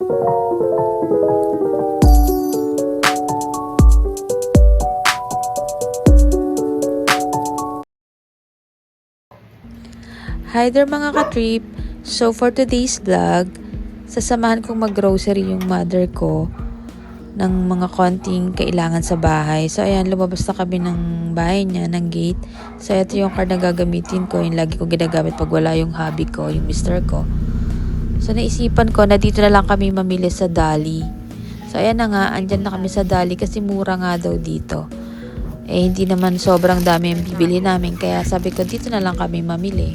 Hi there mga ka-trip! So for today's vlog, sasamahan kong mag-grocery yung mother ko ng mga konting kailangan sa bahay. So ayan, lumabas na kami ng bahay niya, ng gate. So ito yung card na gagamitin ko, yung lagi kong ginagamit pag wala yung hubby ko, yung mister ko. So naisipan ko na dito na lang kami mamili sa Dali. So ayan na nga, andyan na kami sa Dali kasi mura nga daw dito. Eh hindi naman sobrang dami yung bibili namin, kaya sabi ko dito na lang kami mamili.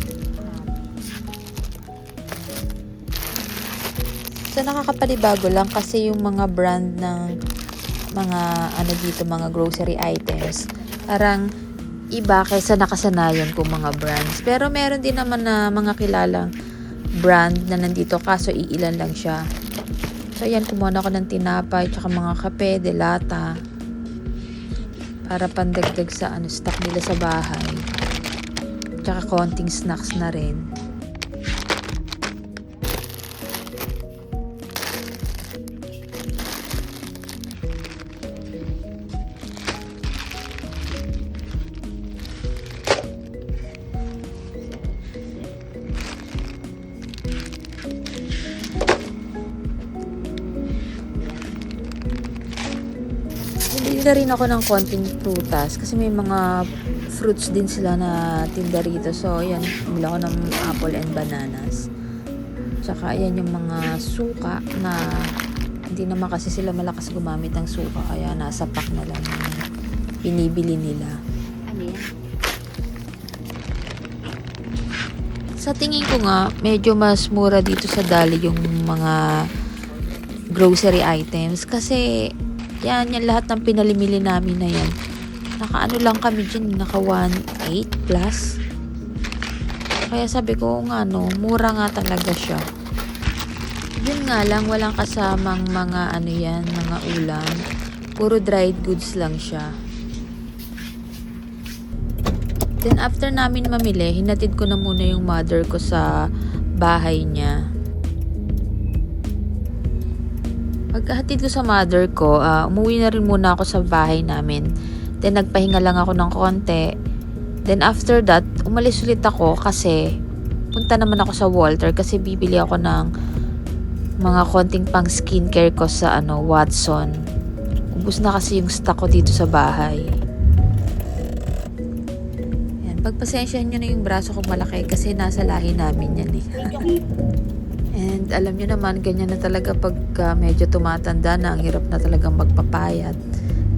So nakakapanibago lang kasi yung mga brand ng mga dito, mga grocery items, parang iba kaysa nakasanayan kong mga brands. Pero meron din naman na mga kilalang brand na nandito, kaso iilan lang siya. So ayan, kumuha ako ng tinapay, tsaka mga kape, delata, para pandagdag sa stock nila sa bahay. Tsaka konting snacks na rin. Tinda rin ako ng konting prutas kasi may mga fruits din sila na tinda rito. So ayan, bumili ako ng apple and bananas. Tsaka ayan yung mga suka na hindi naman kasi sila malakas gumamit ng suka, kaya nasa pack na lang yung binibili nila. Ano yan? Sa tingin ko nga, medyo mas mura dito sa Dali yung mga grocery items kasi yan lahat ng pinalimili namin na yan. Naka lang kami dyan, naka 1.8 plus. Kaya sabi ko nga mura nga talaga siya. Yun nga lang, walang kasamang mga mga ulam. Puro dried goods lang siya. Then after namin mamili, hinatid ko na muna yung mother ko sa bahay niya. Pagkahatid ko sa mother ko, umuwi na rin muna ako sa bahay namin. Then nagpahinga lang ako ng konti. Then after that, umalis ulit ako kasi punta naman ako sa Walter kasi bibili ako ng mga konting pang skincare ko sa Watson. Ubus na kasi yung stock ko dito sa bahay. Yan, pagpasensyahan nyo na yung braso kong malaki kasi nasa lahi namin yan eh. And alam nyo naman, ganyan na talaga pag medyo tumatanda na, ang hirap na talagang magpapayat.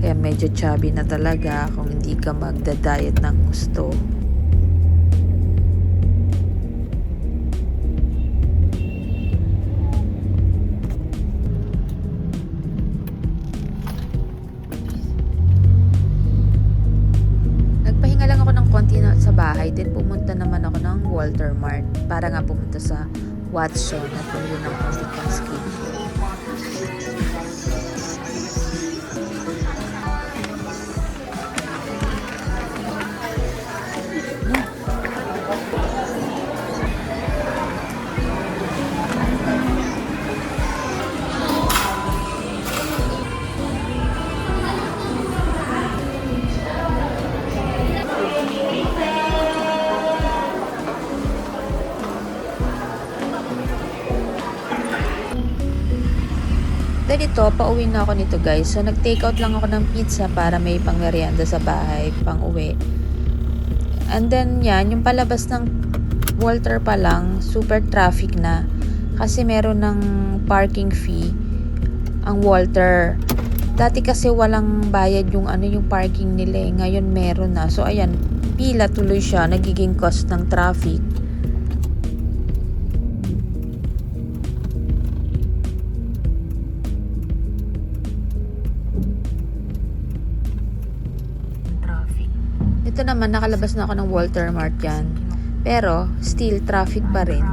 Kaya medyo chubby na talaga kung hindi ka magda-diet ng gusto. Nagpahinga lang ako ng konti sa bahay, then pumunta naman ako ng Walter Mart para nga pumunta sa Watson at bumili ng konting pang skincare. Then ito, pauwi na ako nito guys. So nag-take out lang ako ng pizza para may pang merienda sa bahay, pang uwi. And then yan, yung palabas ng Walter pa lang, super traffic na. Kasi meron ng parking fee ang Walter. Dati kasi walang bayad yung yung parking nila eh. Ngayon meron na. So ayan, pila tuloy siya, nagiging cost ng traffic. Ito naman, nakalabas na ako ng Walter Mart yan. Pero, still, traffic pa rin.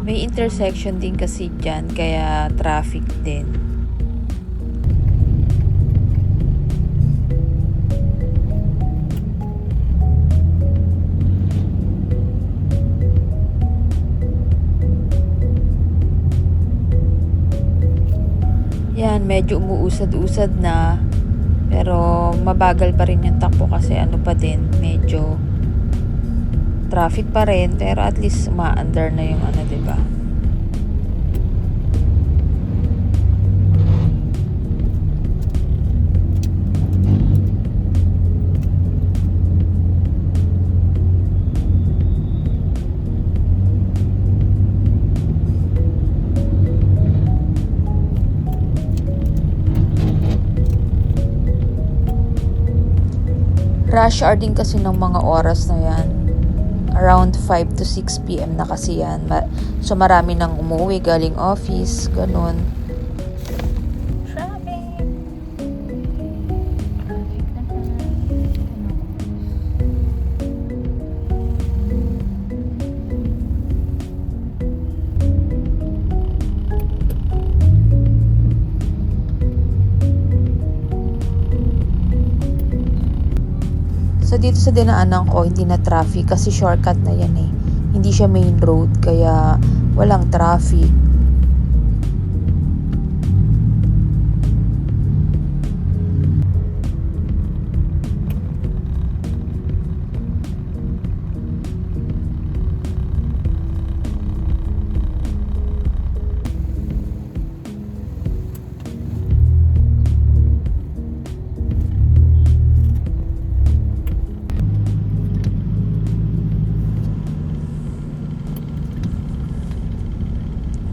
May intersection din kasi dyan, kaya traffic din. medyo umuusad-usad na. Pero mabagal pa rin yung takbo kasi ano pa din, medyo traffic pa rin. Pero at least ma-under na yung ano, 'di ba? Rush hour din kasi ng mga oras na yan. Around 5 to 6 p.m. na kasi yan. So marami nang umuwi galing office, ganun. Traffic. Traffic na So dito sa dinaanan ko, hindi na traffic kasi shortcut na yan eh. Hindi siya main road kaya walang traffic.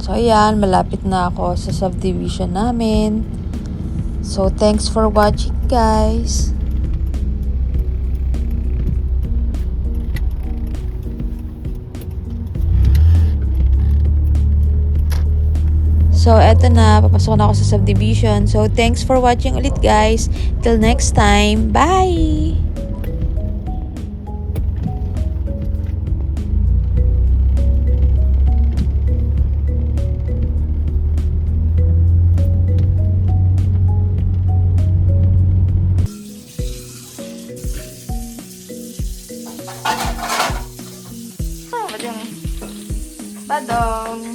So, ayan, malapit na ako sa subdivision namin. So, thanks for watching, guys. So, eto na. Papasok na ako sa subdivision. So, thanks for watching ulit, guys. Till next time. Bye! Badong.